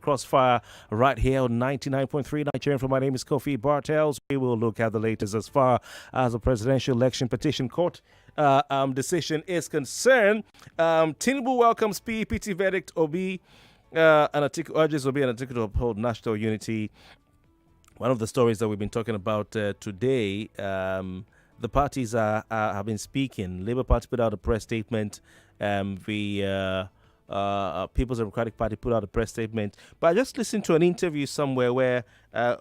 Crossfire right here on 99.3 Nigerian. For my name is Kofi Bartels. We will look at the latest as far as the presidential election petition court decision is concerned. Tinubu welcomes PPT verdict. Obi urges Obi and Atiku to uphold national unity. One of the stories that we've been talking about today, the parties have been speaking. Labour Party put out a press statement. The People's Democratic Party put out a press statement. But I just listened to an interview somewhere where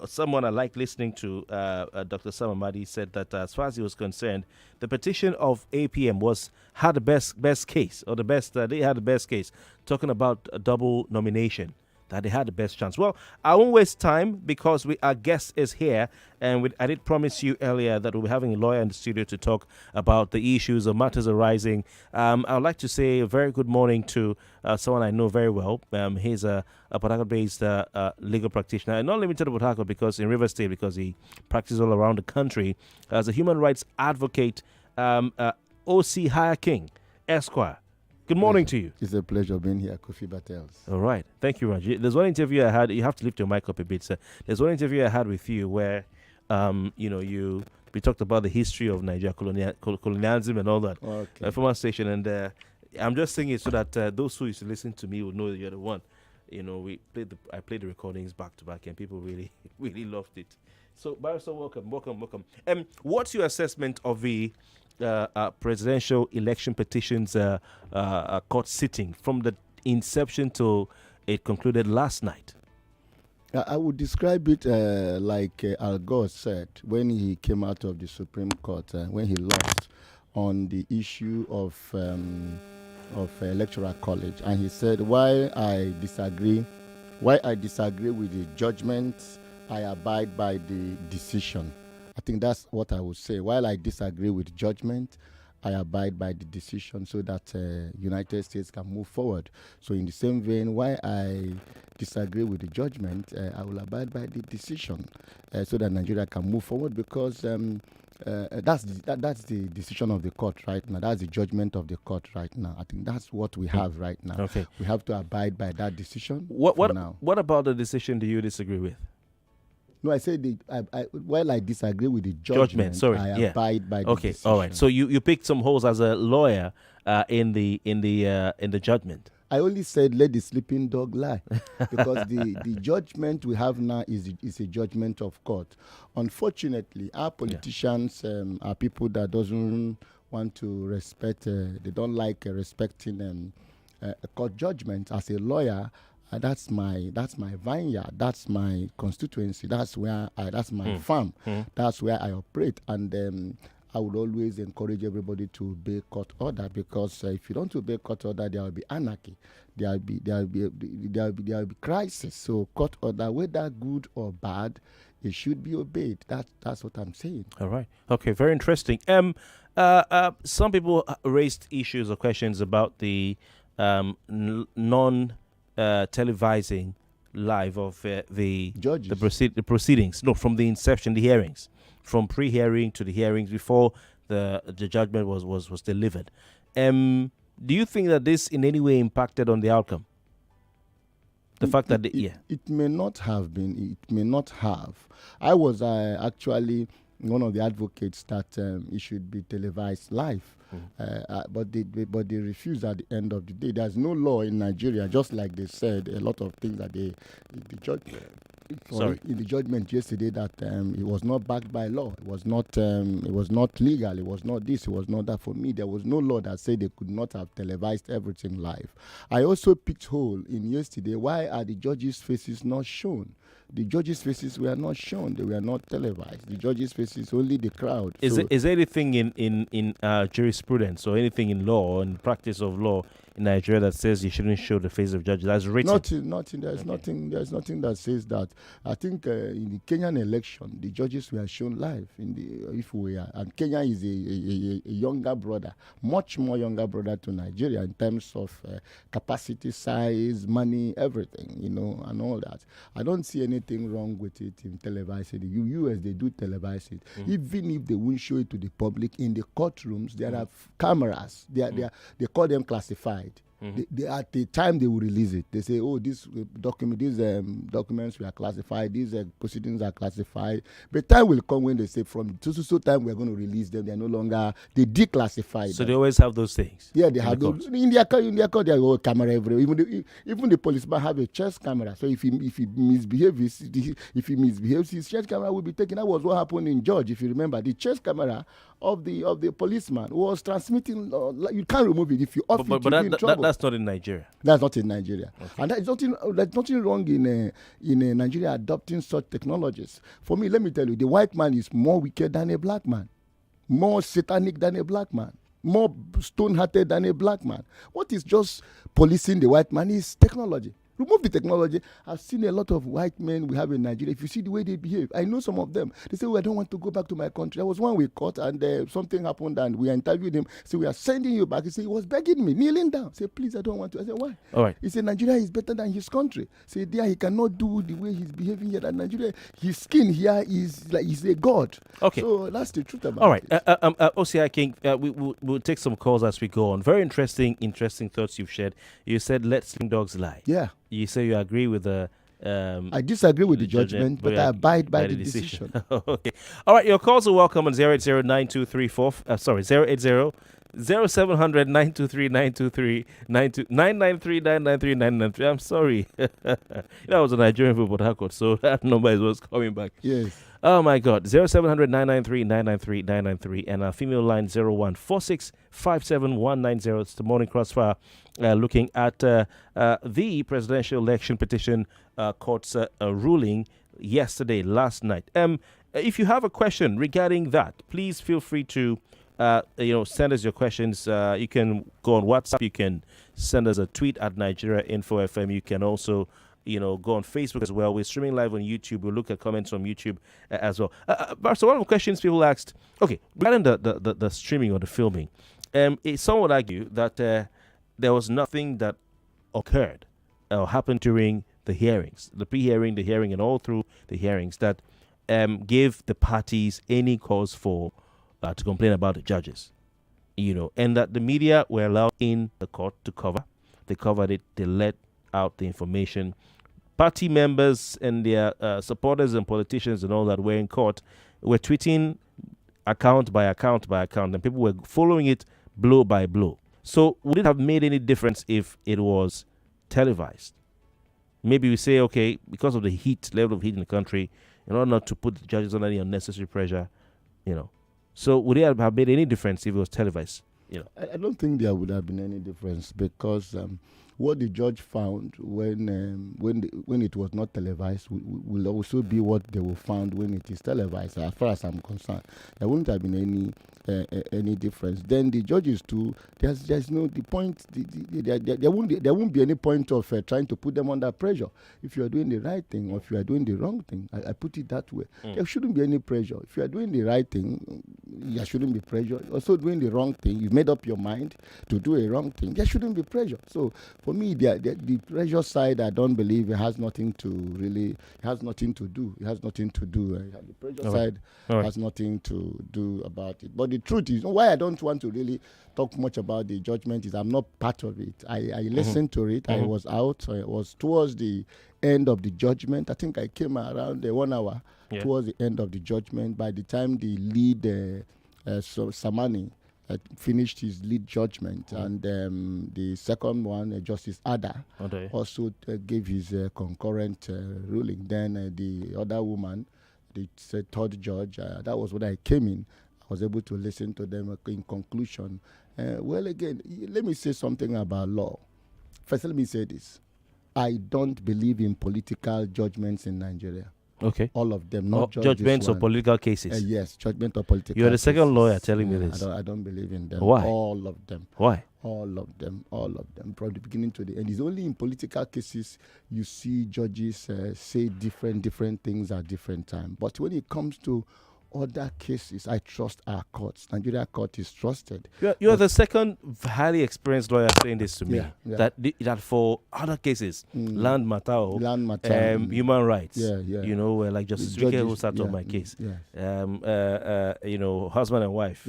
someone I like listening to, Dr. Sam Amadi, said that as far as he was concerned, the petition of APM had the best case, or they had the best case, talking about a double nomination, that they had the best chance. Well, I won't waste time because our guest is here, and I did promise you earlier that we'll be having a lawyer in the studio to talk about the issues or matters arising. I would like to say a very good morning to someone I know very well. He's a Port Harcourt-based legal practitioner, and not limited to Port Harcourt because in River State, because he practices all around the country as a human rights advocate. O.C. Hire King, Esquire. Good morning to you. It's a pleasure being here, Kofi Bartels. All right. Thank you, Raj. There's one interview I had. You have to lift your mic up a bit, sir. There's one interview I had with you where, we talked about the history of Nigeria, colonialism and all that. Okay. From our station. And I'm just saying it so that those who used to listen to me would know that you're the one. You know, I played the recordings back to back and people really, really loved it. So, Barrister, welcome. What's your assessment of the presidential election petitions court sitting from the inception till it concluded last night? I would describe it like Al Gore said when he came out of the Supreme Court, when he lost on the issue of electoral college, and he said, while I disagree with the judgment, I abide by the decision. I think that's what I would say. While I disagree with judgment, I abide by the decision so that United States can move forward. So in the same vein, while I disagree with the judgment, I will abide by the decision so that Nigeria can move forward, because that's the decision of the court right now. That's the judgment of the court right now. I think that's what we have right now. Okay. We have to abide by that decision. What about the decision do you disagree with? No, I said while I disagree with the judgment, abide by the decision. All right. So you picked some holes as a lawyer in the judgment. I only said let the sleeping dog lie, because the judgment we have now is a judgment of court. Unfortunately, our politicians are people that doesn't want to respect. They don't like respecting a court judgment. As a lawyer, that's my vineyard, that's my constituency, that's my farm, that's where I operate, and I would always encourage everybody to obey court order, because if you don't obey court order, there will be anarchy, there will be crisis. So court order, whether good or bad, it should be obeyed. That's what I'm saying. All right. Okay. Very interesting. Some people raised issues or questions about the televising live of the proceedings. No, from the inception, the hearings, from pre-hearing to the hearings before the judgment was delivered. Do you think that this in any way impacted on the outcome? The fact that it may not have been. It may not have. I was actually one of the advocates that it should be televised live. But they refused at the end of the day. There's no law in Nigeria, just like they said a lot of things that the judgment yesterday, that it was not backed by law. It was not legal. It was not this. It was not that. For me, there was no law that said they could not have televised everything live. I also picked hole in yesterday. Why are the judges' faces not shown? The judges' faces were not shown. They were not televised. The judges' faces, only the crowd. Is there anything in jurisprudence or anything in law and practice of law in Nigeria that says you shouldn't show the face of judges? That's written. Nothing. There's nothing that says that. I think in the Kenyan election, the judges were shown live. And Kenya is a younger brother, much more younger brother to Nigeria in terms of capacity, size, money, everything, and all that. I don't see anything wrong with it in televising. The US, they do televise it. Even if they won't show it to the public, in the courtrooms, there are cameras. They call them classified. At the time they will release it, they say, oh, these documents were classified, these proceedings are classified. But time will come when they say from so time we're going to release them. They are no longer, they declassify So them. they always have those things. Yeah, they have those. In their car, they have a camera everywhere. Even the policeman have a chest camera. So if he misbehaves, his chest camera will be taken. That was what happened in George. If you remember, the chest camera of the policeman was transmitting. You can't remove it if you off it. But that's not in Nigeria. That's not in Nigeria, and there's nothing wrong in Nigeria adopting such technologies. For me, let me tell you, the white man is more wicked than a black man, more satanic than a black man, more stone-hearted than a black man. What is just policing the white man is technology. Remove the technology. I've seen a lot of white men we have in Nigeria. If you see the way they behave, I know some of them. They say, I don't want to go back to my country. There was one we caught and something happened and we interviewed him. So we are sending you back. He said, he was begging me, kneeling down. Say, please, I don't want to. I said, why? All right. He said, Nigeria is better than his country. Say, there he cannot do the way he's behaving here. That Nigeria, his skin here is like he's a god. Okay. So that's the truth about it. All right. OCI King, we'll take some calls as we go on. Very interesting thoughts you've shared. You said, let sleeping dogs lie. Yeah. You say you agree with the... I disagree with the judgment, but I abide by the decision. Okay. All right, your calls are welcome on 080-9234. Sorry, 080 0700 923 923 993 993 993. I'm sorry. That was a Nigerian for Port Harcourt, so that number is what's coming back. Yes. Oh my God. 0700 993 993 993 and our female line 0146 57190. It's the morning crossfire looking at the presidential election petition court's ruling last night. If you have a question regarding that, please feel free to send us your questions. You can go on WhatsApp. You can send us a tweet at Nigeria Info FM. You can also go on Facebook as well. We're streaming live on YouTube. We'll look at comments from YouTube as well. So one of the questions people asked, okay, regarding the streaming or the filming, someone would argue that there was nothing that occurred or happened during the hearings, the pre-hearing, the hearing, and all through the hearings that gave the parties any cause for to complain about the judges, and that the media were allowed in the court to cover. They covered it. They let out the information. Party members and their supporters and politicians and all that were in court were tweeting account by account by account, and people were following it blow by blow. So would it have made any difference if it was televised? Maybe we say, okay, because of the level of heat in the country, in order not to put the judges under any unnecessary pressure, So would it have made any difference if it was televised? I don't think there would have been any difference because what the judge found when it was not televised will also be what they will find when it is televised. As far as I'm concerned, there wouldn't have been any difference. Then the judges too. There's no the point. There won't be any point of trying to put them under pressure. If you are doing the right thing or if you are doing the wrong thing, I put it that way. There shouldn't be any pressure. If you are doing the right thing, there shouldn't be pressure. Also doing the wrong thing, you've made up your mind to do a wrong thing. There shouldn't be pressure. So for me, the pressure side, I don't believe it has nothing to do. It has nothing to do. The pressure side has nothing to do about it. But the truth is, why I don't want to really talk much about the judgment is I'm not part of it. I listened to it. I was out. So it was towards the end of the judgment. I think I came around 1 hour towards the end of the judgment. By the time the lead, Samani, finished his lead judgment, and the second one, Justice Ada, also gave his concurrent ruling. Then the other woman, the third judge, that was when I came in. I was able to listen to them in conclusion. Well, again, let me say something about law. First, let me say this. I don't believe in political judgments in Nigeria. Okay. All of them, not judgments or political cases. Yes, judgment or political You're the cases. second lawyer telling me this. I don't believe in them. Why? All of them. Why? All of them, from the beginning to the end. It's only in political cases you see judges say different things at different times. But when it comes to other cases, I trust our courts. Nigeria court is trusted. You're the second highly experienced lawyer saying this to me. Yeah. That for other cases, land matter, human rights, like Justice Wike who sat on my case, husband and wife,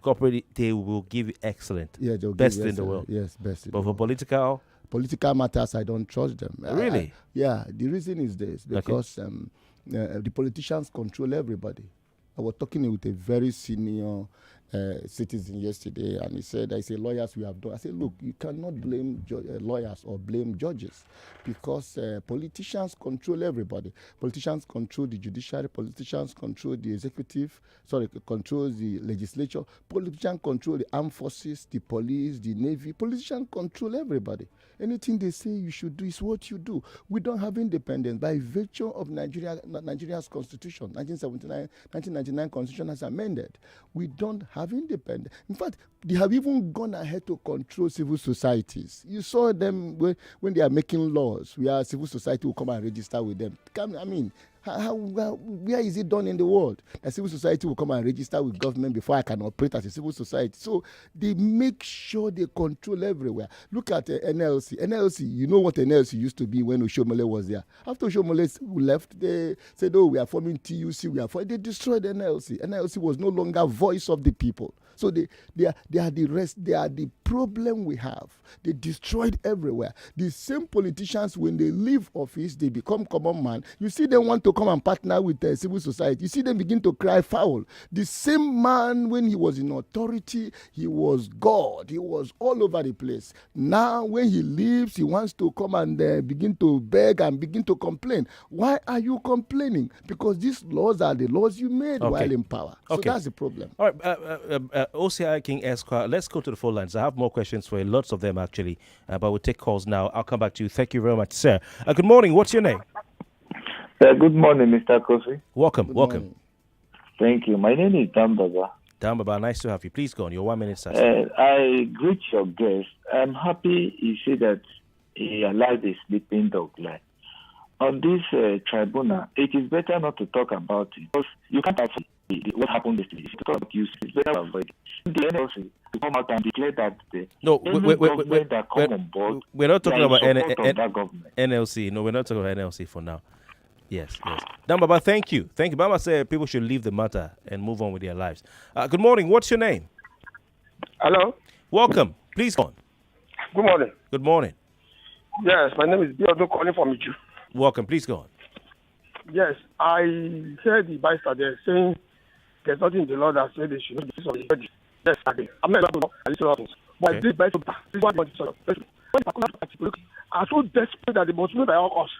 corporate, they will give you excellent, best in the world. Yes, best. But for political matters, I don't trust them. Really? The reason is this, because the politicians control everybody. I was talking with a very senior citizen yesterday, and he said, I say, lawyers we have done. I said, look, you cannot blame lawyers or blame judges, because politicians control everybody. Politicians control the judiciary, politicians control the executive, control the legislature, politicians control the armed forces, the police, the navy. Politicians control everybody. Anything they say you should do is what you do. We don't have independence by virtue of Nigeria's constitution. 1999 constitution has amended. We don't have independence. In fact, they have even gone ahead to control civil societies. You saw them when they are making laws, where civil society will come and register with them. I mean, where is it done in the world? A civil society will come and register with government before I can operate as a civil society. So they make sure they control everywhere. Look at NLC. NLC, you know what NLC used to be when Oshomole was there. After Oshomole left, they said, we are forming TUC. They destroyed NLC. NLC was no longer voice of the people. So they are the rest. They are the problem we have. They destroyed everywhere. The same politicians, when they leave office, they become common man. You see them want to come and partner with the civil society. You see them begin to cry foul. The same man, when he was in authority, he was God. He was all over the place. Now, when he leaves, he wants to come and begin to beg and begin to complain. Why are you complaining? Because these laws are the laws you made while in power. So that's the problem. All right, OCI King Esquire, let's go to the phone lines. I have more questions for you, lots of them actually, but we'll take calls now. I'll come back to you. Thank you very much, sir. Good morning. What's your name? Good morning, Mr. Kofi. Welcome. Morning. Thank you. My name is Dambaba. Dambaba, nice to have you. Please go on. Your 1 minute session. I greet your guest. I'm happy you say that he allowed the sleeping dog lie. On this tribunal, it is better not to talk about it, because you can't have what happened yesterday. If you talk about it's better to avoid it. The NLC to come out and declare that government that come on board, we're not talking about NLC. No, we're not talking about NLC for now. Yes. Dambaba, thank you. Baba said people should leave the matter and move on with their lives. Good morning. What's your name? Hello. Welcome. Please go on. Good morning. Good morning. Yes, my name is Biodo calling from Iju. Welcome. Please go on. Yes, I heard the bystander saying there's nothing in the law that says they should not be this. Yes, I'm not allowed to know things. But this bystander, this one when the particular are so desperate that they must know by all costs,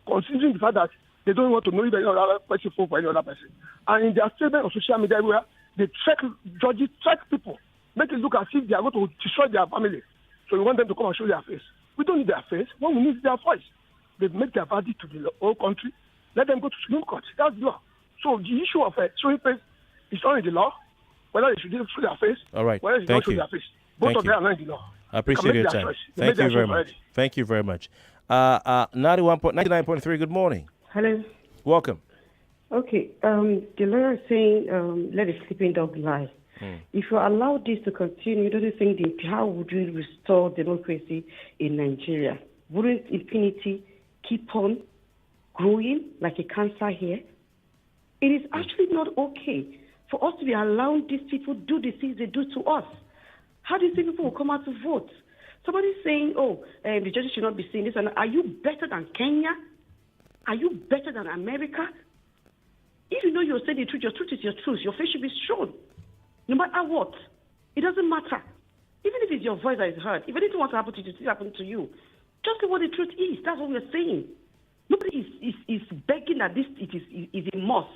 considering the fact that they don't want to know if any other person vote for any other person. And in their statement on social media everywhere, they judges track people, make it look as if they are going to destroy their family. So we want them to come and show their face. We don't need their face. What we need is their voice. They make their verdict to the whole country. Let them go to Supreme Court. That's the law. So the issue of showing face is not in the law. Whether they should show their face, all right. Whether they should not show their face. Both of them are not in the law. I appreciate your time. Thank you very much. Thank you very much. 99.3, good morning. Hello. Welcome. Okay. The lawyer is saying let the sleeping dog lie. If you allow this to continue, don't you think how would you restore democracy in Nigeria? Wouldn't impunity keep on growing like a cancer here? It is actually not okay for us to be allowing these people do the things they do to us. How do you think people will come out to vote? Somebody's saying, the judges should not be saying this. And are you better than Kenya? Are you better than America? If you know you're saying the truth, your truth is your truth. Your face should be shown. No matter what. It doesn't matter. Even if it's your voice that is heard, if anything wants to happen to you, it will happen to you. Just say what the truth is. That's what we're saying. Nobody is begging that this is a must.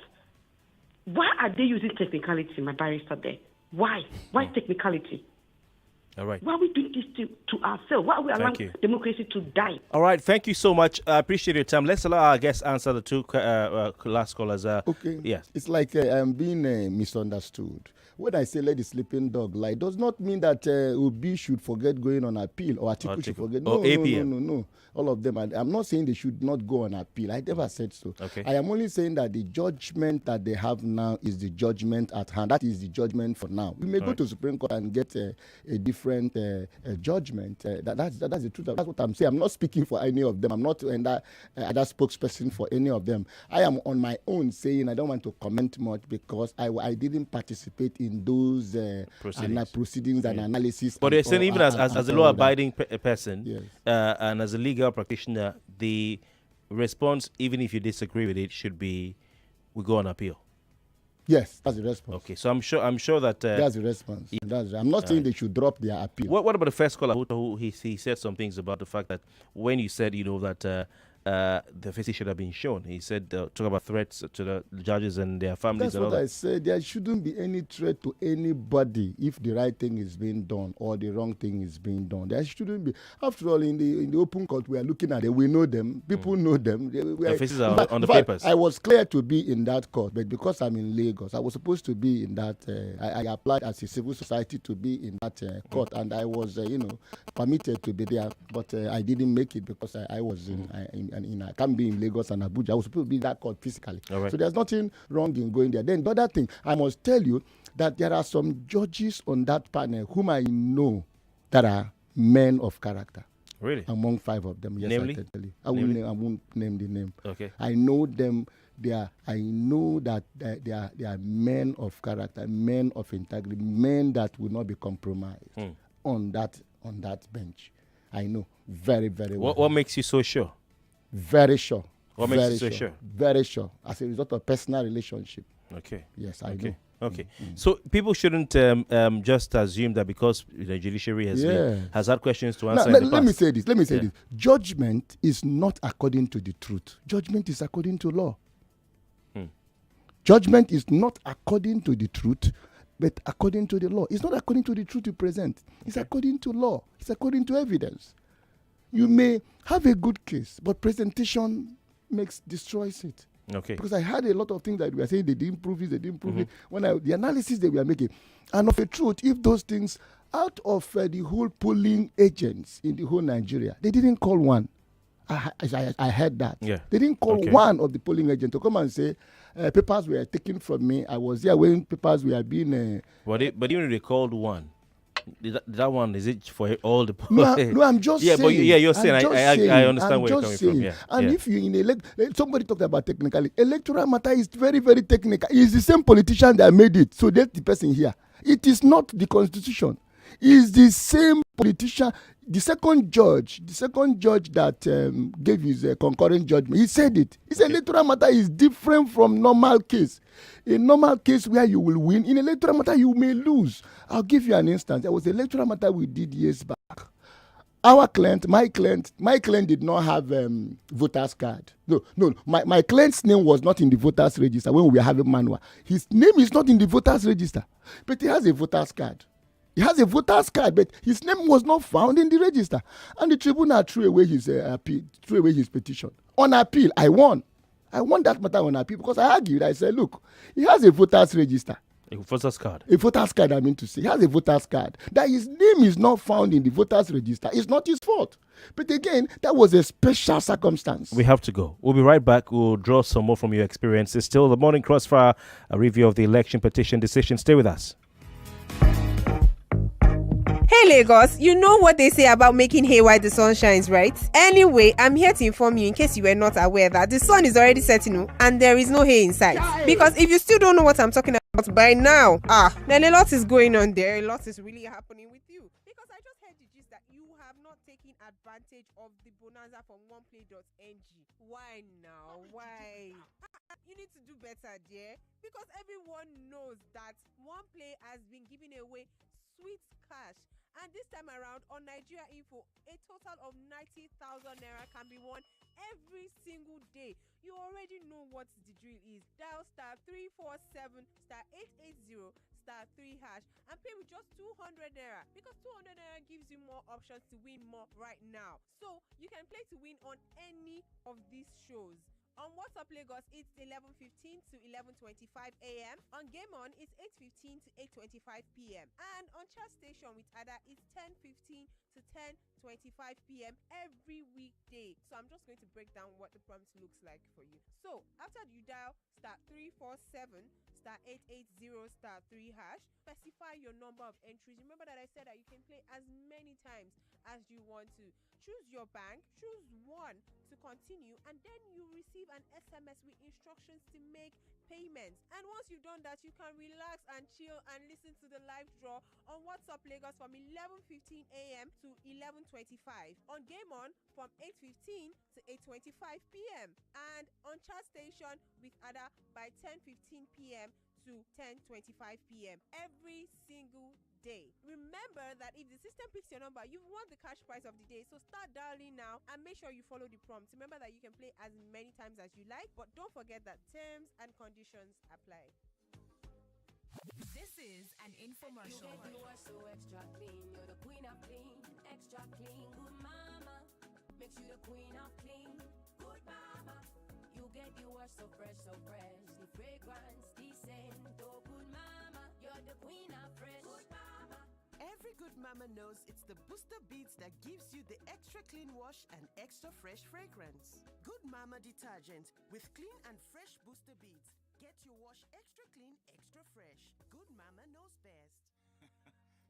Why are they using technicality, my barrister there? Why? Why technicality? All right. Why are we doing this to ourselves? Why are we allowing democracy to die? All right. Thank you so much. I appreciate your time. Let's allow our guests answer the two last callers. Okay. Yes. It's like I'm being misunderstood. When I say let the sleeping dog lie, does not mean that Obi should forget going on appeal or Atiku should forget. No, no. All of them. I'm not saying they should not go on appeal. I never said so. Okay. I am only saying that the judgment that they have now is the judgment at hand. That is the judgment for now. We may go to Supreme Court and get a different judgment. That's the truth. That's what I'm saying. I'm not speaking for any of them. I'm not that spokesperson for any of them. I am on my own saying I don't want to comment much because I didn't participate in those proceedings and analysis. But they're saying even as a law-abiding person and as a legal practitioner, the response, even if you disagree with it, should be we go on appeal. Yes, that's the response. Okay, so I'm sure that that's the responance. I'm not saying they should drop their appeal. What about the first caller who he said some things about the fact that when you said that the face should have been shown, he said talk about threats to the judges and their families. That's what I said. There shouldn't be any threat to anybody if the right thing is being done or the wrong thing is being done. There shouldn't be. After all, in the open court, we are looking at it. We know them. People know them. Their faces are on the papers. I was clear to be in that court, but because I'm in Lagos, I was supposed to be in that. I applied as a civil society to be in that court, and I was, permitted to be there, but I didn't make it because I was I can't be in Lagos and Abuja. I was supposed to be in that court physically. Right. So there's nothing wrong in going there. Then the other thing, I must tell you that there are some judges on that panel whom I know that are men of character. Really? Among 5 of them. Yes, namely? I can tell you. I won't name the name. Okay. I know them. I know that they are men of character, men of integrity, men that will not be compromised on that bench. I know very, very well. What makes you so sure? Very sure. What makes you so sure? Very sure. As a result of personal relationship. Okay. Yes, I do. Okay. So people shouldn't just assume that because the judiciary has had questions to answer. Let me say this. Judgment is not according to the truth. Judgment is according to law. Judgment is not according to the truth, but according to the law. It's not according to the truth you present. It's according to law. It's according to evidence. You may have a good case, but presentation destroys it. Okay. Because I had a lot of things that we were saying they didn't prove it. When the analysis they were making, and of a truth, if those things out of the whole polling agents in the whole Nigeria, they didn't call one. I heard that. Yeah. They didn't call one of the polling agents to come and say papers were taken from me. I was there when papers were being. But even if they called one. That one, is it for all the No, I'm just saying. But you're saying. I understand where you're coming from. Yeah. And if you somebody talked about technicality. Electoral matter is very, very technical. It's the same politician that made it. So that's the person here. It is not the constitution. It's the same politician. The second judge that gave his concurrent judgment, he said it. He said electoral matter is different from normal case. In normal case where you will win, in electoral matter you may lose. I'll give you an instance. There was electoral matter we did years back. My client did not have voter's card. No. My client's name was not in the voter's register when we were having manual. His name is not in the voter's register, but he has a voter's card. He has a voter's card, but his name was not found in the register. And the tribunal threw away his petition. On appeal, I won. I won that matter on appeal because I argued. I said, look, he has a voter's register. A voter's card? A voter's card, I mean to say. He has a voter's card. That his name is not found in the voter's register is not his fault. But again, that was a special circumstance. We have to go. We'll be right back. We'll draw some more from your experiences. Still, the Morning Crossfire, a review of the election petition decision. Stay with us. Hey Lagos, you know what they say about making hay while the sun shines, right? Anyway, I'm here to inform you in case you were not aware that the sun is already setting and there is no hay in sight. Because if you still don't know what I'm talking about by now, then a lot is going on there. A lot is really happening with you. Because I just heard the gist that you have not taken advantage of the bonanza from oneplay.ng. Why now? Why? You need to do better, dear. Because everyone knows that OnePlay has been giving away sweet cash And this time around on Nigeria Info, a total of 90,000 naira can be won every single day. You already know what the drill is. Dial star 347 star 880 star 3 hash and play with just 200 naira, because 200 naira gives you more options to win more right now. So you can play to win on any of these shows. On WhatsApp Lagos, it's 11:15 to 11:25 a.m. On Game On, it's 8:15 to 8:25 p.m. And on Chat Station with Ada, it's 10:15 to 10:25 p.m. every weekday. So I'm just going to break down what the prompt looks like for you. So after you dial star 347 star 880 star 3 hash, specify your number of entries. Remember that I said that you can play as many times as you want to. Choose your bank, choose one to continue, and then you receive an SMS with instructions to make payments. And once you've done that, you can relax and chill and listen to the live draw on WhatsApp Lagos from 11:15 a.m. to 11:25, on Game On from 8:15 to 8:25 p.m. and on Chat Station with Ada by 10:15 p.m. to 10:25 p.m. every single day. Remember that if the system picks your number, you've won the cash prize of the day. So start dialing now and make sure you follow the prompts. Remember that you can play as many times as you like, but don't forget that terms and conditions apply. This is an infomercial. You are so extra clean. You're the queen of clean, extra clean. Good mama makes you the queen of clean. Good mama. You get the wash so fresh, so fresh. The fragrance, the scent. Oh, good mama, you're the queen of fresh. Good mama. Every good mama knows it's the booster beads that gives you the extra clean wash and extra fresh fragrance. Good mama detergent with clean and fresh booster beads. Get your wash extra clean, extra fresh. Good mama knows best.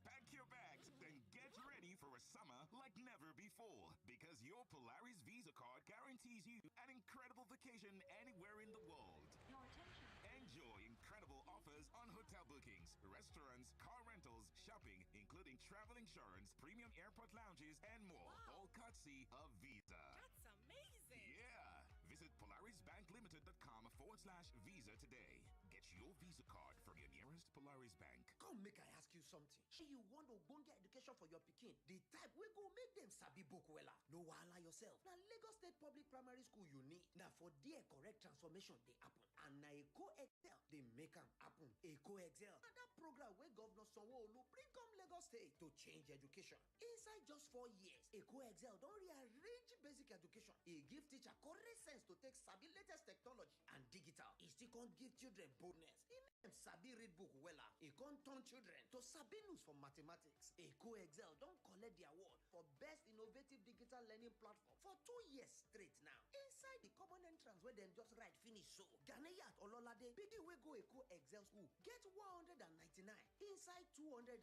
Pack your bags, then get ready for a summer like never before. Because your Polaris Visa card guarantees you an incredible vacation anywhere in the world. Your attention. Enjoy incredible offers on hotel bookings, restaurants, car rentals, shopping, including travel insurance, premium airport lounges, and more. Wow. All courtesy of Visa. That's amazing. Yeah. Visit PolarisBankLimited.com/Visa today. Get your Visa card from your nearest Polaris Bank. Come make I ask you something. You want ogbonge education for your pikin, the type we go make them sabi book wella. No wahala yourself. Now Lagos State Public Primary School you need. Now for there correct transformation they happen. And now Eco Excel they make them happen. Eco Excel. And that program where Governor Sanwo-Olu bring come Lagos State to change education. Inside just 4 years, Eco Excel don't rearrange basic education. It give teacher correct sense to take sabi latest technology and digital. It still can't give children boldness. It make them sabi read book wella. It can't turn children to sabi news for mathematics. Eco Excel don't collect the award for best innovative digital learning platform for 2 years straight now. Inside the common entrance where them just write finish so Ghanaian Ololade Bidi we go Eco Excel school get 199 inside 210.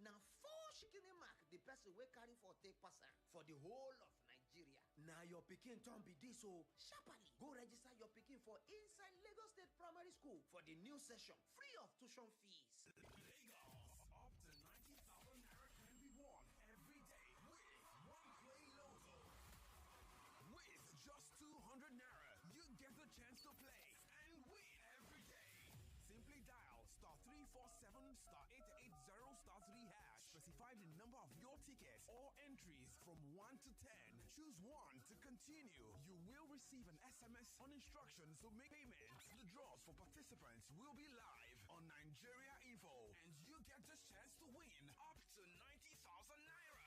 Now 4 shikini mark the person we carry for take person for the whole of Nigeria. Now your pikin turn be this so sharply go register your pikin for inside Lagos State Primary School for the new session free of tuition fees. Lagos, up to 90,000 naira can be won every day with one play logo. With just 200 naira, you get the chance to play and win every day. Simply dial star 347 star 880 star 3 hash. Specify the number of your tickets or entries from 1 to 10. Choose 1 to continue. You will receive an SMS on instructions to make payments. The draws for participants will be live on Nigeria Info, and you get the chance to win up to 90,000 naira.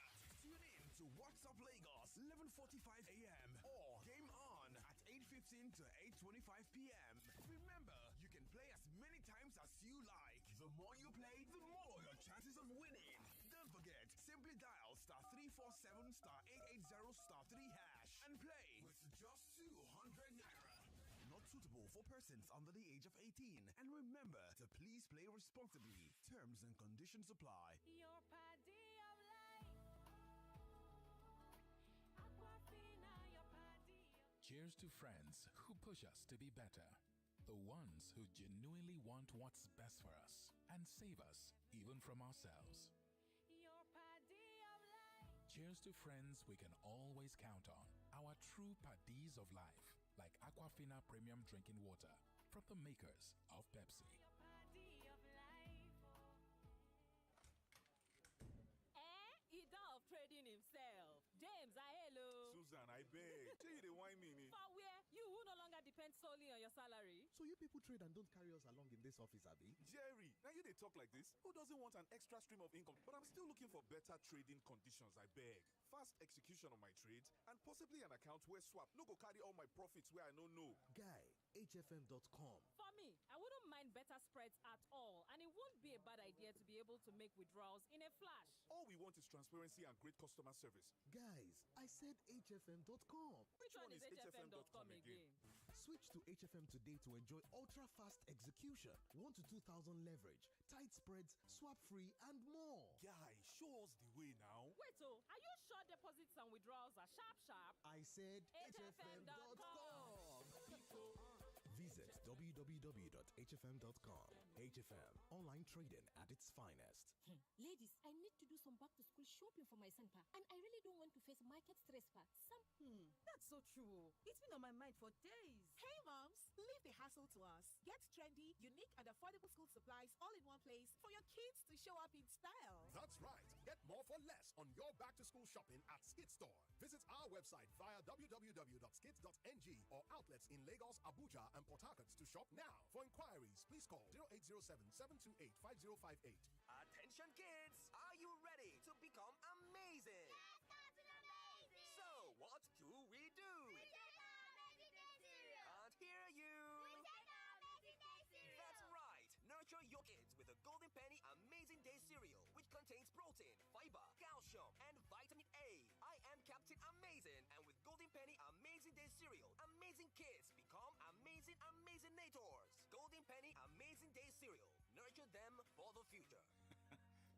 Tune in to WhatsApp Lagos 11:45 a.m. or Game On at 8:15 to 8:25 p.m. Remember, you can play as many times as you like. The more you play, the more your chances of winning. Don't forget, simply dial star 347 star 880 star 3 hash and play with just 200 naira. Not suitable for persons under the age of 18. And remember to please play responsibly. Terms and conditions apply. Your party of life. Aquafina, your party. Cheers to friends who push us to be better. The ones who genuinely want what's best for us and save us even from ourselves. Your party of life. Cheers to friends we can always count on. Our true paddies of life, like Aquafina Premium Drinking Water from the makers of Pepsi. Your party of life. trading himself. James, hello. Susan, I beg. Tell you the wine meaning. For where? You who no longer depend solely on your salary. So you people trade and don't carry us along in this office, Abby? Jerry, now you they talk like this. Who doesn't want an extra stream of income? But I'm still looking for better trading conditions, I beg. Fast execution of my trades and possibly an account where swap no go carry all my profits where I don't know. Guy, hfm.com. For me, I wouldn't mind better spreads at all, and it won't be a bad idea to be able to make withdrawals in a flash. All we want is transparency and great customer service. Guys, I said hfm.com. Which one is hfm.com again? Switch to HFM today to enjoy ultra-fast execution, 1 to 2,000 leverage, tight spreads, swap-free, and more. Guy, show us the way now. Wait, are you sure deposits and withdrawals are sharp? I said hfm.com. Visit www.hfm.com. HFM, online trading at its finest. Ladies, I need to do some back-to-school shopping for my son, pa, and I really don't want to face market stress, pa. That's so true. It's been on my mind for days. Hey, moms, leave the hassle to us. Get trendy, unique, and affordable school supplies all in one place for your kids to show up in style. That's right. Get more for less on your back-to-school shopping at Skid Store. Visit our website via www.skids.ng or outlets in Lagos, Abuja, and Port Harcourt to shop now. For inquiries, please call 0807-728-5058. Attention kids, are you ready to become amazing? Yes, Captain Amazing! So, what do we do? We take our Amazing Day cereal! Can't hear you! We take our Amazing Day cereal! That's right! Nurture your kids with the Golden Penny Amazing Day cereal, which contains protein, fiber, calcium, and vitamin A. I am Captain Amazing, and with Golden Penny Amazing Day cereal, amazing kids become amazing nators. Golden Penny Amazing Day cereal. Nurture them for the future.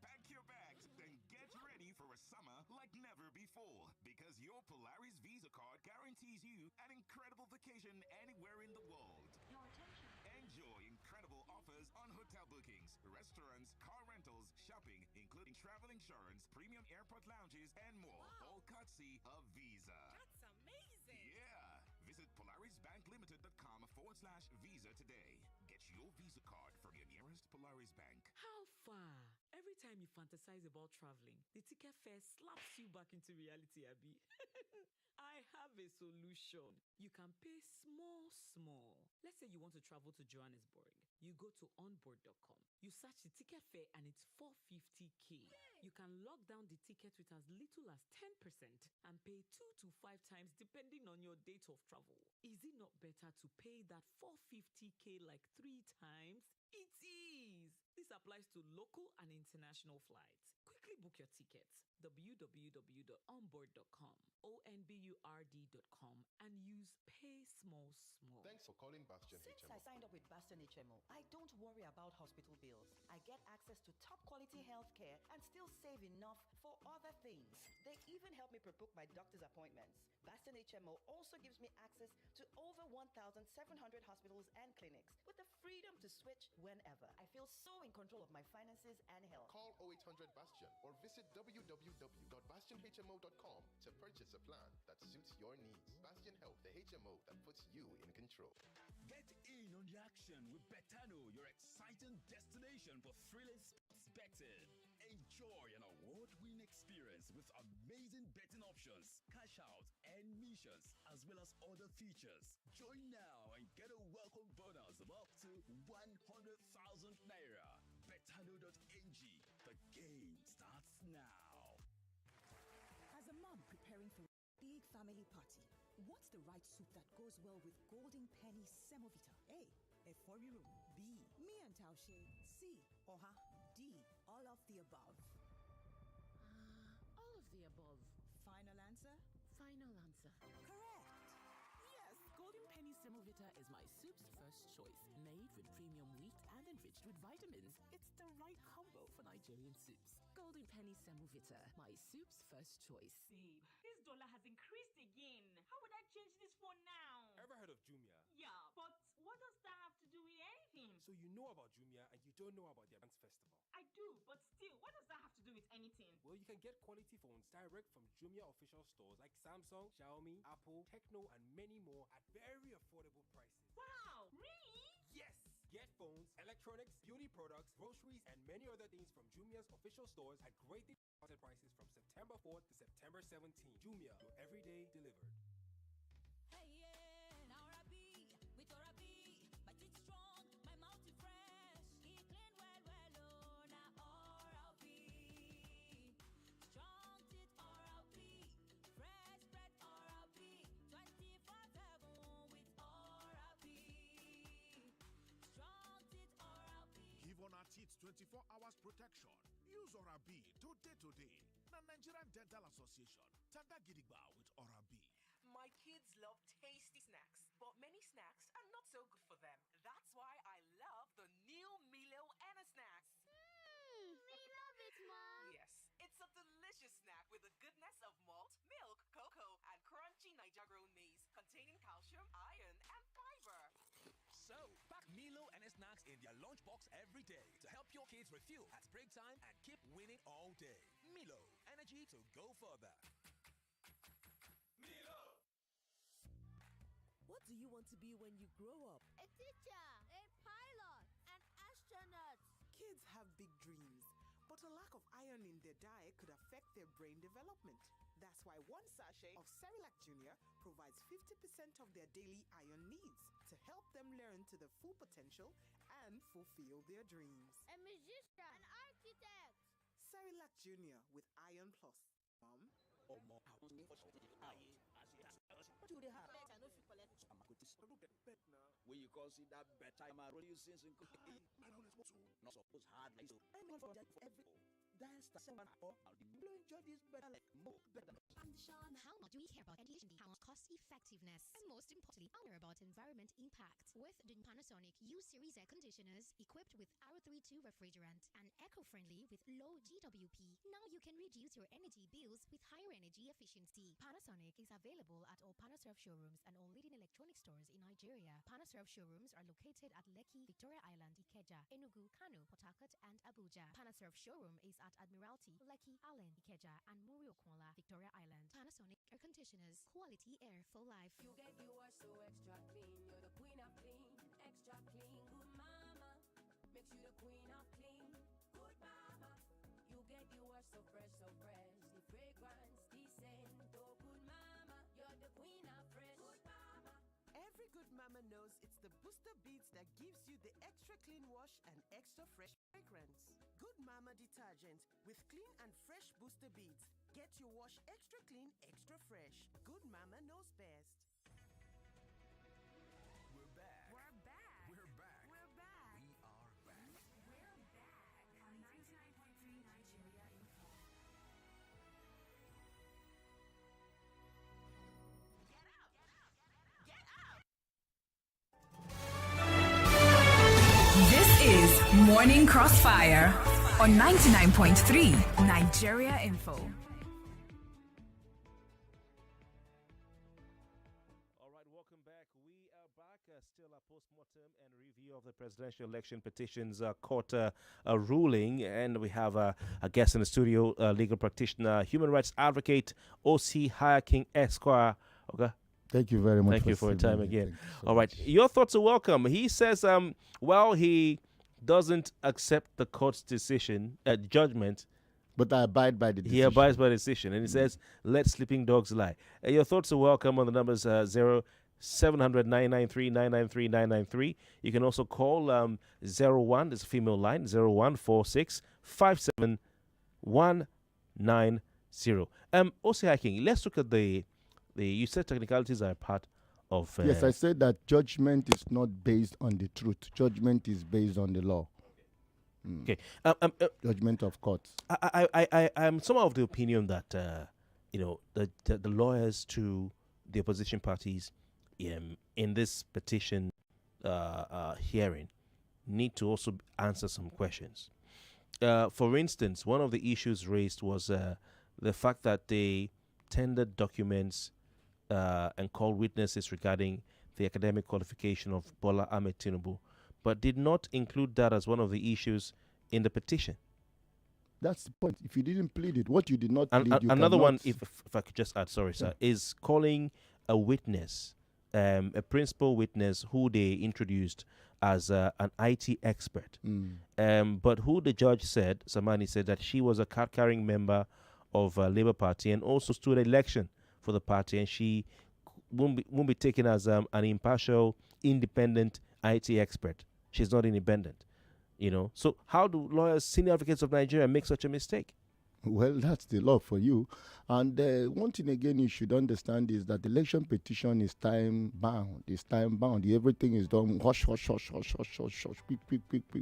Pack your bags, then get ready for a summer like never before. Because your Polaris Visa card guarantees you an incredible vacation anywhere in the world. Your attention. Enjoy incredible offers on hotel bookings, restaurants, car rentals, shopping, including travel insurance, premium airport lounges, and more. Wow. All courtesy of Visa. That's amazing. Yeah. Visit PolarisBankLimited.com/Visa today. Get your Visa card from your nearest Polaris Bank. How far? Every time you fantasize about traveling, the ticket fare slaps you back into reality, Abby. I have a solution. You can pay small. Let's say you want to travel to Johannesburg. You go to onboard.com. You search the ticket fare and it's 450k. You can lock down the ticket with as little as 10% and pay 2 to 5 times depending on your date of travel. Is it not better to pay that 450k like 3 times? It is! This applies to local and international flights. Quickly book your tickets. www.onboard.com, onboard.com, and use Pay Small. Thanks for calling Bastion HMO. Since I signed up with Bastion HMO, I don't worry about hospital bills. I get access to top quality healthcare and still save enough for other things. They even help me pre-book my doctor's appointments. Bastion HMO also gives me access to over 1,700 hospitals and clinics with the freedom to switch whenever. I feel so in control of my finances and health. Call 0800 Bastion or visit www.bastionhmo.com to purchase a plan that suits your needs. Bastion Health, the HMO that puts you in control. Get in on the action with Betano, your exciting destination for thrilling sports betting. Enjoy an award-winning experience with amazing betting options, cash out, and missions, as well as other features. Join now and get a welcome bonus of up to 100,000 Naira. Betano.ng. The game starts now. As a mom preparing for a big family party, what's the right soup that goes well with Golden Penny Semovita? A. Eforiru. B. Me and Taushe. C. Oha. D. All of the above. All of the above. Final answer? Final answer. Correct. Yes, Golden Penny Semovita is my soup's first choice. Made with premium wheat and enriched with vitamins. It's the right combo for Nigerian soups. Golden Penny Semovita, my soup's first choice. Babe, this dollar has increased again. How would I change this for now? Ever heard of Jumia? Yeah, but what does that have to do with anything? So you know about Jumia and you don't know about their dance festival. I do, but still, what does that have to do with anything? Well, you can get quality phones direct from Jumia official stores like Samsung, Xiaomi, Apple, Tecno, and many more at very affordable prices. Wow, really? Yes! Get phones, electronics, beauty products, groceries, and many other things from Jumia's official stores at greatly discounted prices from September 4th to September 17th. Jumia, your everyday delivered. Hey, yeah, now Rabbi, with Orabi, my teeth strong, my mouth is fresh, he clean well, oh, now Orabi. Strong teeth Orabi, fresh bread Orabi, 24/7 with Orabi. Strong teeth Orabi. Give on our teeth 24 hours protection. Use Orabi today. Na Nigerian Dental Association. Tanda Gidigba with Orabi. My kids love tasty snacks, but many snacks are not so good for them. That's why I love the new Milo Anna snacks. We love it, Mom. Yes, it's a delicious snack with the goodness of malt, milk, cocoa, and crunchy Niger-grown maize, containing calcium, iron, and fiber. So, pack Milo and snacks in their lunchbox every day to help your kids refuel at break time and keep winning all day. Milo, energy to go further. What do you want to be when you grow up? A teacher, a pilot, an astronaut. Kids have big dreams, but a lack of iron in their diet could affect their brain development. That's why one sachet of Cerelac Junior provides 50% of their daily iron needs to help them learn to their full potential and fulfill their dreams. A musician, an architect. Cerelac Junior with Iron Plus. Mom? What do they have? When you consider better, I'm already using some cooking. Not suppose hard like so. I'm all for that for every dance that someone or you enjoy this better like more better. Sean, how much do we care about NDHD? How much cost effectiveness? And most importantly, how about environment impact? With the Panasonic U-Series air conditioners equipped with R32 refrigerant and eco-friendly with low GWP, now you can reduce your energy bills with higher energy efficiency. Panasonic is available at all Panaserve showrooms and all leading electronic stores in Nigeria. Panaserve showrooms are located at Lekki, Victoria Island, Ikeja, Enugu, Kano, Port Harcourt, and Abuja. Panaserve showroom is at Admiralty, Lekki, Allen, Ikeja, and Muri-Okwala, Victoria Island. Panasonic air conditioners, quality air for life. You get yours so extra clean. You're the queen of clean, extra clean. Good mama makes you the queen of clean. Good mama, you get yours so fresh, so fresh. The fragrance, the scent. Oh, good mama, you're the queen of fresh. Good mama. Every good mama knows it's the booster beads that gives you the extra clean wash and extra fresh fragrance. Good Mama detergent with clean and fresh booster beads. Get your wash extra clean, extra fresh. Good Mama knows best. We're back. We're back. We're back. We're back. We are back. We're back on 99.3 Nigeria Info. Get out! Get out! This is Morning Crossfire on 99.3 Nigeria Info. All right, welcome back. We are back. Still a post-mortem and review of the presidential election petitions court ruling. And we have a guest in the studio, legal practitioner, human rights advocate, O.C. Hayaking Esquire. Okay. Thank you very much. Thank you for your time again. All right. Your thoughts are welcome. He says, well, he doesn't accept the court's decision, judgment. But I abide by the decision. He abides by the decision. And he says, let sleeping dogs lie. Your thoughts are welcome on the numbers 0700-993-993-993. You can also call 01, there's a female line, 0146-57190. O.C. Hayaking, let's look at the you said technicalities are a part of... yes, I said that judgment is not based on the truth. Judgment is based on the law. Okay. Judgment of courts. I'm somewhat of the opinion that, the lawyers to the opposition parties in this petition hearing need to also answer some questions. For instance, one of the issues raised was the fact that they tendered documents and called witnesses regarding the academic qualification of Bola Ahmed Tinubu, but did not include that as one of the issues in the petition. That's the point. If you didn't plead it, what you did not plead, you another cannot... one, if I could just add, sorry, sir, is calling a witness a principal witness who they introduced as an IT expert. But who the judge said, Samani said that she was a card-carrying member of Labour Party and also stood election for the party, and she won't be taken as an impartial, independent IT expert. She's not independent, So how do lawyers, senior advocates of Nigeria, make such a mistake? Well, that's the law for you. And one thing again you should understand is that the election petition is time bound. It's time bound. Everything is done. Hush, hush, hush, hush, hush, hush, hush,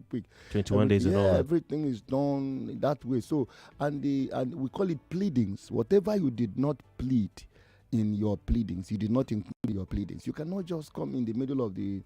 quick. 21 days and all that. Everything is done that way. So, and we call it pleadings. Whatever you did not plead in your pleadings, you did not include your pleadings. You cannot just come in the middle of the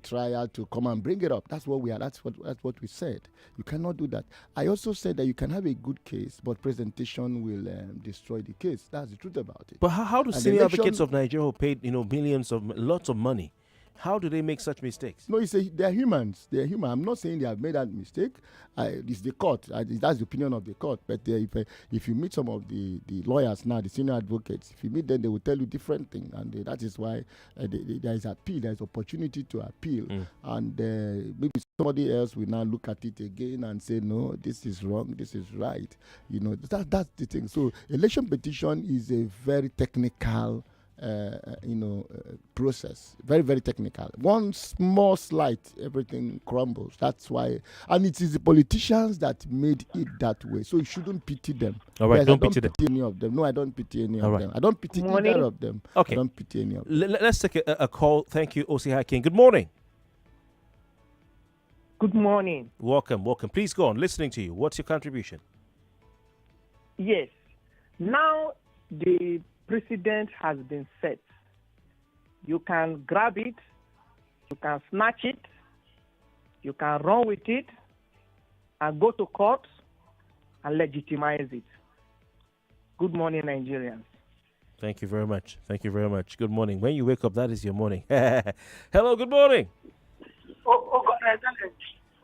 trial to come and bring it up. That's what we are. That's what we said. You cannot do that. I also said that you can have a good case, but presentation will destroy the case. That's the truth about it. But how do senior advocates of Nigeria who paid lots of money, how do they make such mistakes? No, they're humans. They're human. I'm not saying they have made that mistake. It's the court. That's the opinion of the court. But if you meet some of the lawyers now, the senior advocates, if you meet them, they will tell you different things. And that is why there is appeal. There is opportunity to appeal. And maybe somebody else will now look at it again and say, no, this is wrong, this is right. That's the thing. So election petition is a very technical process. Very, very technical. One small slight, everything crumbles. That's why. And it is the politicians that made it that way. So you shouldn't pity them. All right, yes, don't pity any of them. No, I don't pity any of them. I don't pity either of them. Okay. I don't pity any of them. Let's take a call. Thank you, O.C. Hakim. Good morning. Good morning. Welcome. Please go on. Listening to you. What's your contribution? Yes. Now the precedent has been set. You can grab it, you can snatch it, you can run with it, and go to court and legitimize it. Good morning, Nigerians. Thank you very much. Good morning. When you wake up, that is your morning. Hello, good morning.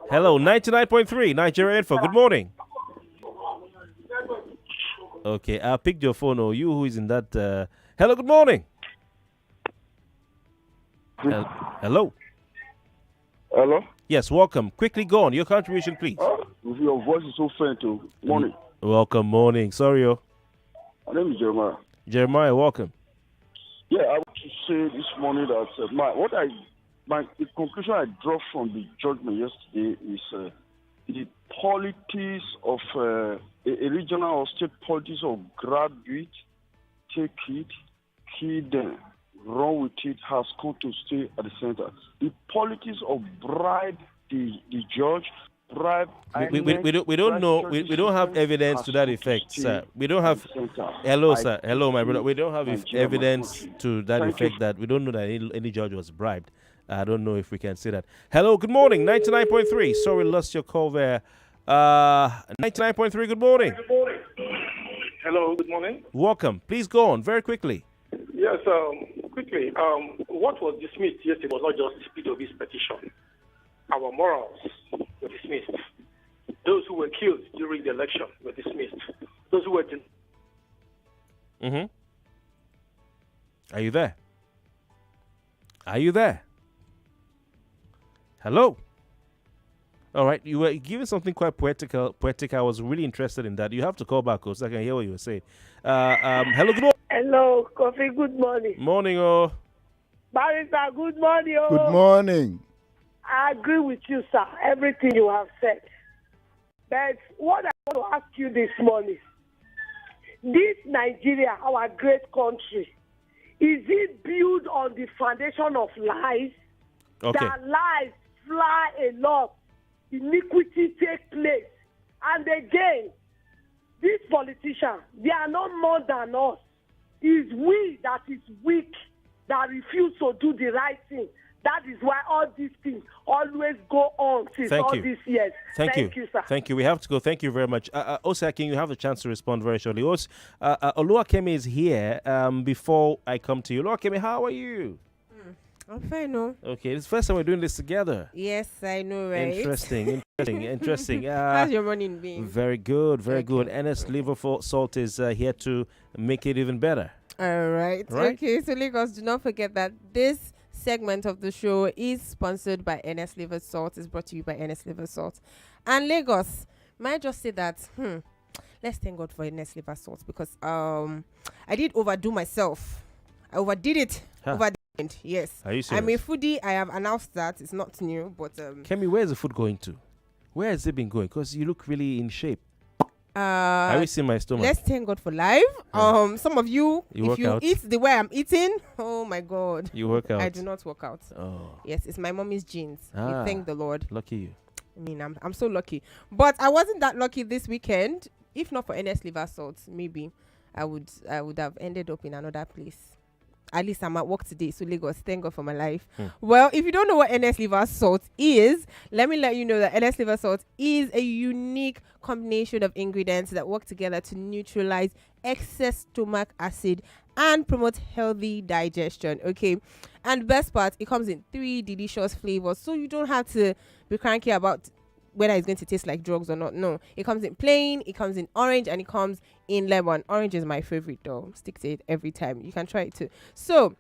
Hello, 99.3 Nigeria Info. Good morning. Okay, I picked your phone. Or you who is in that. Hello, good morning. Hello. Hello. Yes, welcome. Quickly go on. Your contribution, please. Your voice is so faint. Morning. Welcome, morning. Sorry, yo. My name is Jeremiah. Jeremiah, welcome. Yeah, I want to say this morning that the conclusion I draw from the judgment yesterday is the politics of a regional or state politics of grab it, take it, kill them, run with it has come to stay at the center. The politics of bribe the judge, bribe. We don't know. We don't have evidence to that effect, sir. We don't have. Hello, sir. Hello, my brother. We don't have evidence to that effect that we don't know that any judge was bribed. I don't know if we can say that. Hello, good morning, 99.3. Sorry, lost your call there. 99.3, good morning. Good morning. Hello, good morning. Welcome. Please go on very quickly. Yes, quickly. What was dismissed yesterday was not just PW's petition. Our morals were dismissed. Those who were killed during the election were dismissed. Those who were... Are you there? Are you there? Hello? All right, you were giving something quite poetic. I was really interested in that. You have to call back, so I can hear what you were saying. Hello, good morning. Hello, Kofi, good morning. Morning, oh. Barrister, good morning, oh. Good morning. I agree with you, sir, everything you have said. But what I want to ask you this morning, this Nigeria, our great country, is it built on the foundation of lies? Okay. That lies fly a lot, iniquity take place. And again, these politicians, they are not more than us. It's we that is weak, that refuse to do the right thing. That is why all these things always go on since these years. Thank you, sir. Thank you. We have to go. Thank you very much. Osakin, you have a chance to respond very shortly. Oluwakemi is here. Before I come to you, Oluwakemi, how are you? I'm fine, no. Okay, it's the first time we're doing this together. Yes, I know, right? Interesting. How's your morning been? Very good, very good. Ernest Liverpool Salt is here to make it even better. All right. Okay, so Lagos, do not forget that this segment of the show is sponsored by NS Liver Salt. It's brought to you by NS Liver Salt. And Lagos, might I just say that, let's thank God for NS Liver Salt, because I did overdo myself. I overdid it. Over the end. Yes. Are you serious? I'm a foodie. I have announced that. It's not new, but Kemi, where's the food going to? Where has it been going? Because you look really in shape. Have you seen my stomach? Let's thank God for life. Some of you if you out? eat the way I'm eating, oh my God. You work out? I do not work out. Oh. Yes, it's my mommy's genes. We thank the Lord. Lucky you. I mean, I'm so lucky. But I wasn't that lucky this weekend. If not for NS Liver Salt, maybe I would have ended up in another place. At least I'm at work today, so Lagos, thank God for my life. Well, if you don't know what NS Liver Salt is, let me let you know that NS Liver Salt is a unique combination of ingredients that work together to neutralize excess stomach acid and promote healthy digestion. Okay, and best part, it comes in 3 delicious flavors, so you don't have to be cranky about whether it's going to taste like drugs or not. No, it comes in plain, it comes in orange, and it comes in lemon. Orange is my favorite though. Stick to it every time. You can try it too. So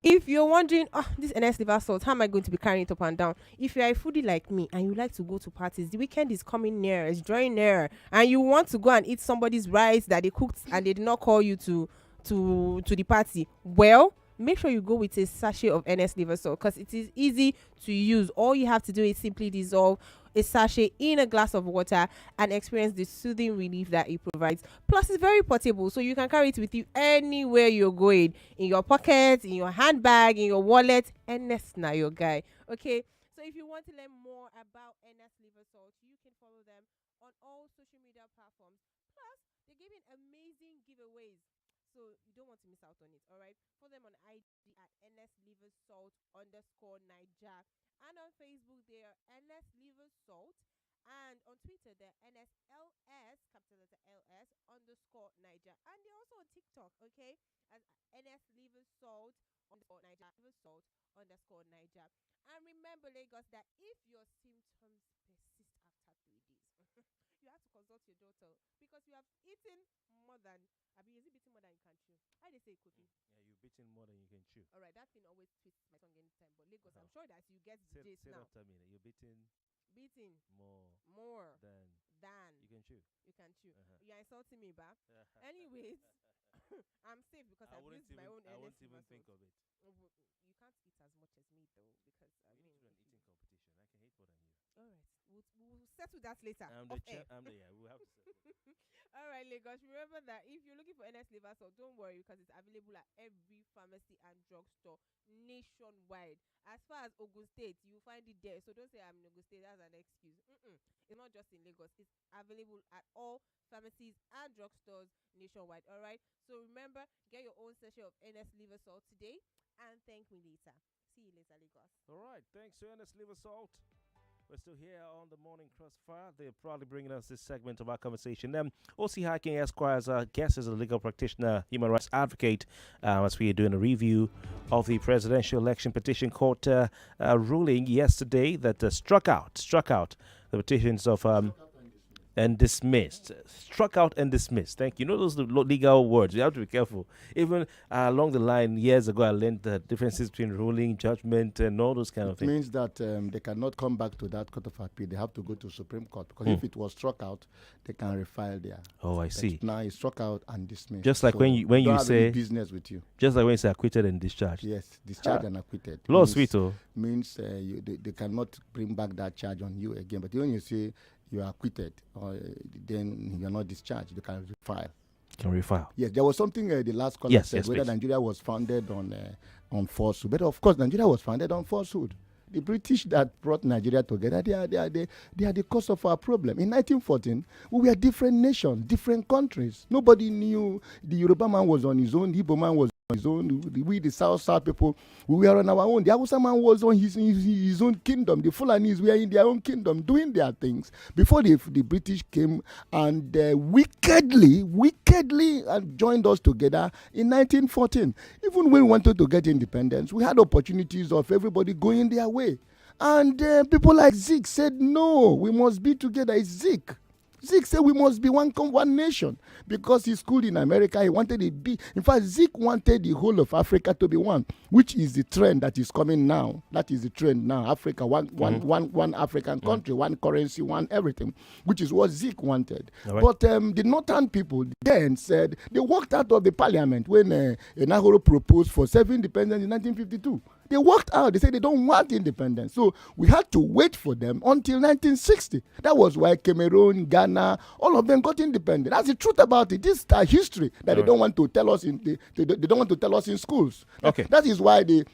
if you're wondering, this NS Liver Salt, how am I going to be carrying it up and down? If you're a foodie like me and you like to go to parties, the weekend is coming near, it's drawing near, and you want to go and eat somebody's rice that they cooked and they did not call you to the party, well, make sure you go with a sachet of NS Liver Salt, because it is easy to use. All you have to do is simply dissolve a sachet in a glass of water and experience the soothing relief that it provides. Plus, it's very portable, so you can carry it with you anywhere you're going. In your pocket, in your handbag, in your wallet. NS na your guy. Okay, so if you want to learn more about NS Liver Salt, you can follow them on all social media platforms. Plus, they're giving amazing giveaways, so you don't want to miss out on it. All right, follow them on IG at nsliversalt_Niger, and on Facebook they are NS Liver Salt, and on Twitter they're NSLS _Niger, and they're also on TikTok, okay, as NS Liver Salt_Niger, Liver Salt_Niger. And remember, Lagos, that if your symptoms persist after 3 days, you have to consult your doctor, because you have eaten more than, is it beating more than you can chew? How do they say, Kofi? Yeah, you're beating more than you can chew. All right, that thing always twists my tongue anytime. But Lagos, I'm sure that you get the gist now. Say after me. You're beating more than you can chew. You can chew. You're insulting me, ba. Anyways, I'm safe because I've used my own. I won't even think of it. You can't eat as much as me though, because we need to do an eating competition. I can hate more than you. All right, we'll settle that later. We'll have to settle. All right, Lagos. Remember that if you're looking for NS Liver Salt, don't worry, because it's available at every pharmacy and drugstore nationwide. As far as Ogun State, you find it there. So don't say I'm in Ogun State. That's an excuse. It's not just in Lagos. It's available at all pharmacies and drugstores nationwide. All right. So remember, get your own sachet of NS Liver Salt today, and thank me later. See you later, Lagos. All right. Thanks to NS Liver Salt. We're still here on the Morning Crossfire. They're probably bringing us this segment of our conversation. O.C. Hiking Esquire's guest is a legal practitioner, human rights advocate, as we are doing a review of the presidential election petition court ruling yesterday that struck out the petitions of and dismissed. Struck out and dismissed. Thank you. You know those legal words. You have to be careful. Even along the line, years ago, I learned the differences between ruling, judgment, and all those kind of things. It means that they cannot come back to that court of appeal. They have to go to Supreme Court. Because if it was struck out, they can refile there. Oh, I see. Now it's struck out and dismissed. Just like when you say business with you. Just like when you say acquitted and discharged. Yes, discharged and acquitted. Law sweet, means they cannot bring back that charge on you again. But when you say you are acquitted, then you are not discharged. You can refile. Yes, there was something the last caller said, whether Nigeria was founded on falsehood. But of course, Nigeria was founded on falsehood. The British that brought Nigeria together, they are the cause of our problem. In 1914, we were different nations, different countries. Nobody knew the Yoruba man was on his own, the Igbo man was on his own. We, the South people, we were on our own. The Hausa man was on his own kingdom. The Fulanis were in their own kingdom doing their things. Before the British came and wickedly joined us together in 1914. Even when we wanted to get independence, we had opportunities of everybody going their way. And people like Zeke said, no, we must be together. It's Zeke. Zeke said we must be one nation because he schooled in America. He wanted it be. In fact, Zeke wanted the whole of Africa to be one, which is the trend that is coming now. That is the trend now. Africa, one African country, one currency, one everything, which is what Zeke wanted. Right. But the northern people then said they walked out of the parliament when Nahoro proposed for self-independence in 1952. They walked out. They said they don't want independence. So we had to wait for them until 1960. That was why Cameroon, Ghana, all of them got independent. That's the truth about it. This is our history that they don't want to tell us in they don't want to tell us in schools. Okay. That is why the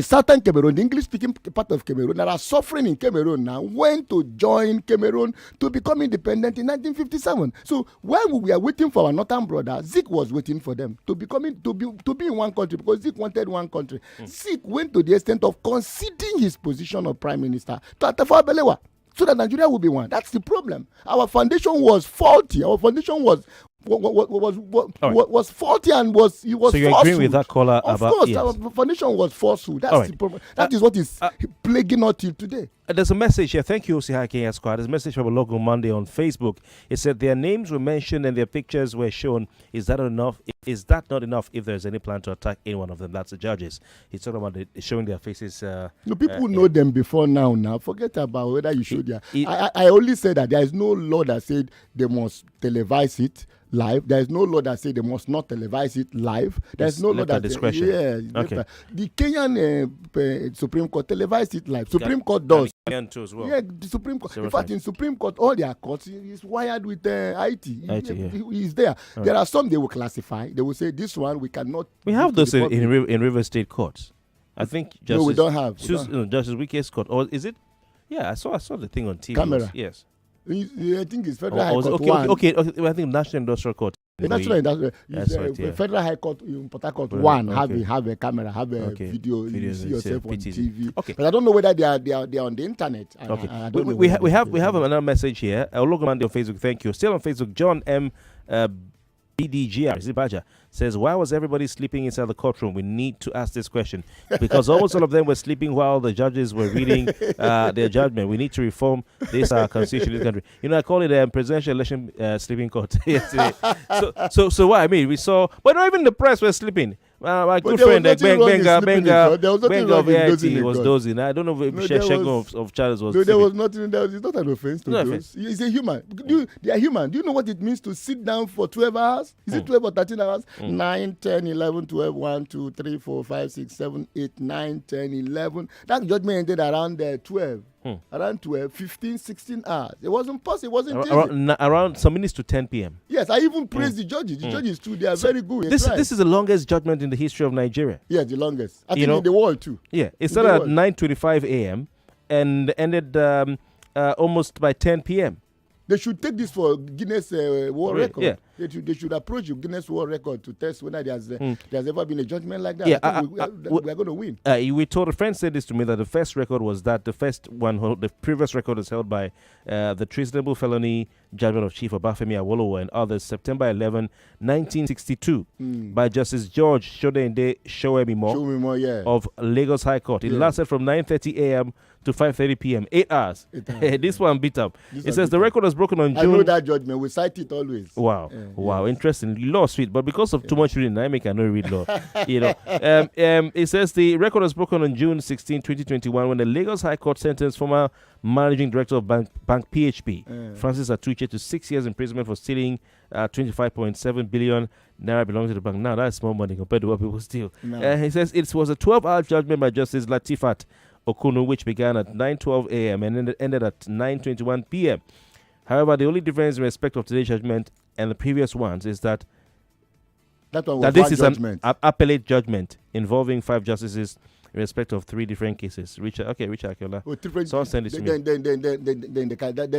southern Cameroon, the English-speaking part of Cameroon that are suffering in Cameroon now, went to join Cameroon to become independent in 1957. So while we were waiting for our northern brother, Zeke was waiting for them to be in one country because Zeke wanted one country. Zeke went to the extent of conceding his position of prime minister to Tafawa Balewa so that Nigeria will be one. That's the problem. Our foundation was faulty. Our foundation was faulty and was So you agree with that caller of about? Of course, our foundation was falsehood. That's the problem. That is what is plaguing us till today. There's a message here. Thank you, Osihake Esquire. There's a message from a local Monday on Facebook. It said their names were mentioned and their pictures were shown. Is that enough? Is that not enough if there's any plan to attack any one of them? That's the judges. He's talking about showing their faces. No, people know them before now. Now, forget about whether you should. I only said that there is no law that said they must televise it live. There is no law that says they must not televise it live. There is no law that discretion. Okay. The Kenyan Supreme Court televised it live. Supreme Court does. Too as well. Yeah, the Supreme Court. In fact, in Supreme Court, all their courts is wired with IT. He's there. Right. There are some they will classify. They will say this one we cannot. We have those in River State courts. I think Justice. No, we don't have. Justice Wike's court, or is it? Yeah, I saw the thing on TV. Camera. Yes. I think it's Federal High Court okay. I think National Industrial Court. The National Industrial Federal High Court in Port Harcourt have a camera, have a video. You see yourself on TV. Okay. But I don't know whether they are on the internet. Okay. We have another message here. I'll log on Facebook. Thank you. Still on Facebook, John M. BDGR Zibaja says, why was everybody sleeping inside the courtroom? We need to ask this question because almost all of them were sleeping while the judges were reading their judgment. We need to reform this constitution in this country. You know, I call it a presidential election sleeping court yesterday. So what I mean, we saw, but not even the press were sleeping. My good friend Benga of AIT was dozing. I don't know if Shego of Charles was. No, there was nothing. It's not an offense to those. He's a human. They are human. Do you know what it means to sit down for 12 hours? Is it 12 or 13 hours? 9, 10, 11, 12, 1, 2, 3, 4, 5, 6, 7, 8, 9, 10, 11. That judgment ended around 12. Around 12, 15, 16 hours. It wasn't possible. It wasn't around some minutes to 10 p.m. Yes, I even praise the judges. The judges too, they are very good. This is the longest judgment in the history of Nigeria. Yeah, the longest. I think in the world too. Yeah, it started at 9:25 a.m. and ended almost by 10 p.m. They should take this for Guinness World Record. Yeah. They should approach the Guinness World Record to test whether there's ever been a judgment like that. Yeah, we're going to win. We told a friend said this to me that the first record was that the previous record is held by the treasonable felony judgment of Chief Obafemi Awolowo and others, September 11, 1962, by Justice George Shodende Showemimo of Lagos High Court. It lasted from 9:30 a.m. to 5:30 p.m. 8 hours. This one beat up. It says the record was broken on June. I know that judgment. We cite it always. Wow. Wow. Interesting. Law sweet, but because of too much reading, I cannot read law. It says the record was broken on June 16, 2021, when the Lagos High Court sentenced former managing director of Bank PHP, Francis Atuche, to 6 years imprisonment for stealing 25.7 billion naira belonging to the bank. Now that's small money compared to what people steal. He says it was a 12-hour judgment by Justice Latifat Okunu, which began at 9:12 a.m. and ended at 9:21 p.m. However, the only difference in respect of today's judgment and the previous ones is that this is an appellate judgment involving 5 justices in respect of 3 different cases. Richard Akiola. Someone send it to me. Then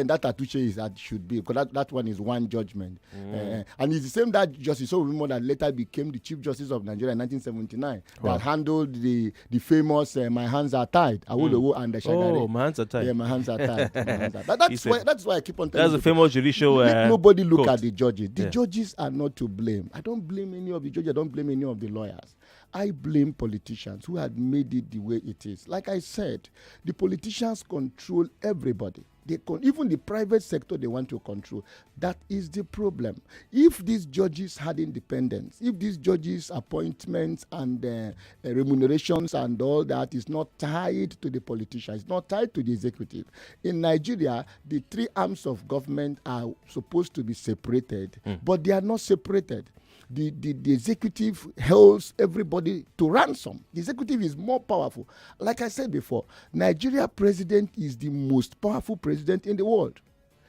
that Atuche should be, because that one is one judgment. And it's the same that Justice Owimo that later became the Chief Justice of Nigeria in 1979 that handled the famous My Hands Are Tied. Awolowo and the Shagari. Oh, My Hands Are Tied. Yeah, My Hands Are Tied. That's why I keep on telling you. That's a famous judicial nobody look at the judges. The judges are not to blame. I don't blame any of the judges. I don't blame any of the lawyers. I blame politicians who had made it the way it is. Like I said, the politicians control everybody. Even the private sector they want to control. That is the problem. If these judges had independence, if these judges' appointments and remunerations and all that is not tied to the politician, it's not tied to the executive. In Nigeria, the three arms of government are supposed to be separated, but they are not separated. The executive holds everybody to ransom. The executive is more powerful. Like I said before, Nigeria president is the most powerful president in the world.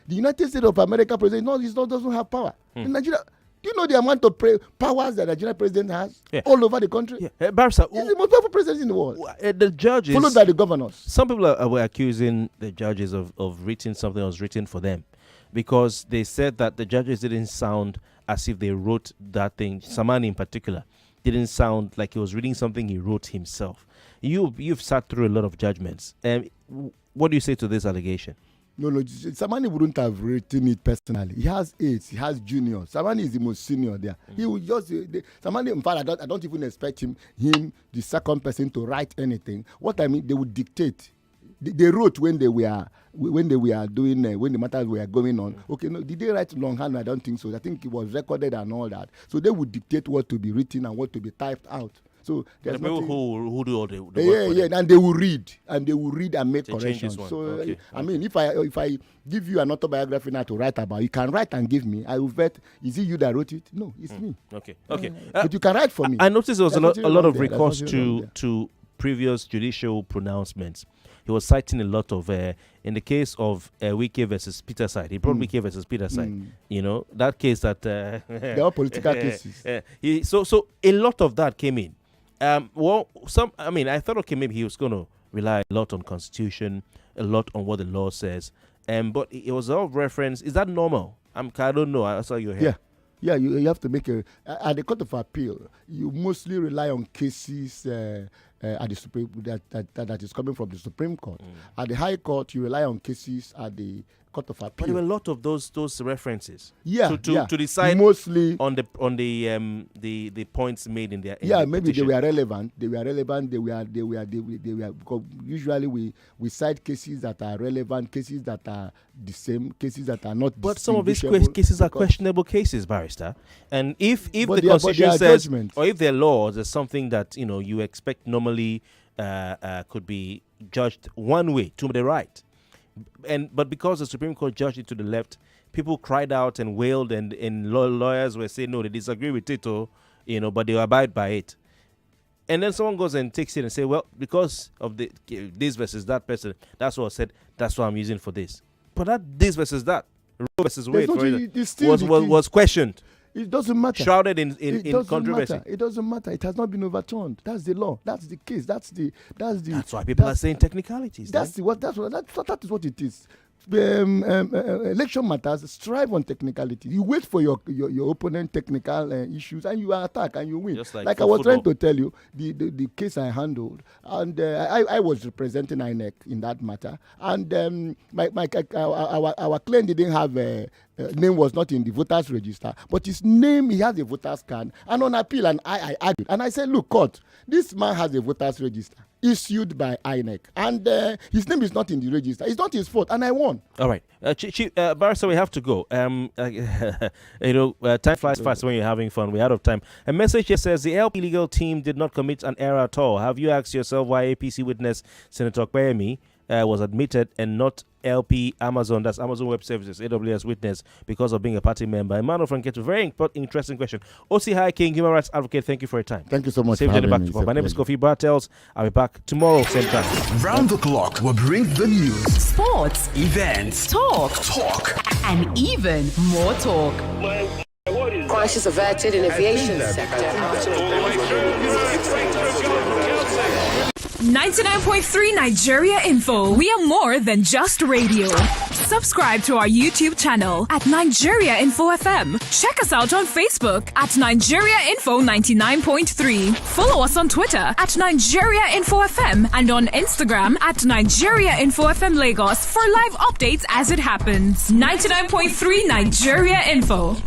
The United States of America president doesn't have power. In Nigeria, do you know the amount of powers that the Nigerian president has all over the country? Barrister, he's the most powerful president in the world. The judges, followed by the governors. Some people were accusing the judges of writing something that was written for them, because they said that the judges didn't sound as if they wrote that thing. Samani in particular didn't sound like he was reading something he wrote himself. You've sat through a lot of judgments. What do you say to this allegation? No, Samani wouldn't have written it personally. He has aides, he has juniors. Samani is the most senior there. He will just Samani. In fact, I don't even expect him, the second person, to write anything. What I mean, they would dictate. They wrote when they were doing when the matters were going on. Okay, no, did they write longhand? I don't think so. I think it was recorded and all that. So they would dictate what to be written and what to be typed out. So there's the people who do all the work. And they will read and make corrections. So okay. I mean, if I give you an autobiography now to write about, you can write and give me. I will vet. Is it you that wrote it? No, it's me. Okay. But you can write for me. I noticed there was a lot of recourse to previous judicial pronouncements. He was citing a lot of, in the case of Wike versus Peterside, he brought Wike versus Peterside. You know, that case that... they are political cases. So a lot of that came in. I thought, okay, maybe he was going to rely a lot on Constitution, a lot on what the law says. But it was all reference. Is that normal? I don't know. I saw your hair. Yeah, you have to make at the Court of Appeal, you mostly rely on cases at the Supreme that is coming from the Supreme Court. At the High Court, you rely on cases at the Court of Appeal. But there were a lot of those references. To decide mostly on the points made in their maybe petition. They were relevant. They were because usually we cite cases that are relevant, cases that are the same, cases that are not. But some of these cases are questionable cases, barrister. And if the Constitution says, or if their laws is something that you expect normally could be judged one way to the right. But because the Supreme Court judged it to the left, people cried out and wailed, and lawyers were saying no, they disagree with it, but they abide by it. And then someone goes and takes it and say, well, because of this versus that person, that's what I said. That's what I'm using for this. But that this versus that, Roe versus Wade, was questioned. It doesn't matter. Shrouded in controversy. It doesn't matter. It has not been overturned. That's the law. That's the case. That's why people are saying technicalities. That is what it is. Election matters. Strive on technicality. You wait for your opponent technical issues, and you attack and you win. Just like I was trying to tell you, the case I handled, and I was representing INEC in that matter, and our client didn't have name was not in the voters register, but his name, he has a voters card, and on appeal, and I argued, and I said, look, court, this man has a voters register issued by INEC, and his name is not in the register. It's not his fault, and I won. All right, Barrister, we have to go. Time flies fast when you're having fun. We're out of time. A message here says the LP legal team did not commit an error at all. Have you asked yourself why APC witness Senator Kwemi was admitted and not LP Amazon, that's Amazon Web Services, AWS witness, because of being a party member? Emmanuel Franketo, very interesting question. OC High King, human rights advocate, thank you for your time. Thank you so much. Safe journey back tomorrow. My name is Kofi Bartels. I'll be back tomorrow, same time. Round the clock, we'll bring the news, sports, events, talk, and even more talk. Crisis averted in aviation sector. 99.3 Nigeria Info. We are more than just radio. Subscribe to our YouTube channel at Nigeria Info FM. Check us out on Facebook at Nigeria Info 99.3. Follow us on Twitter at Nigeria Info FM and on Instagram at Nigeria Info FM Lagos for live updates as it happens. 99.3 Nigeria Info.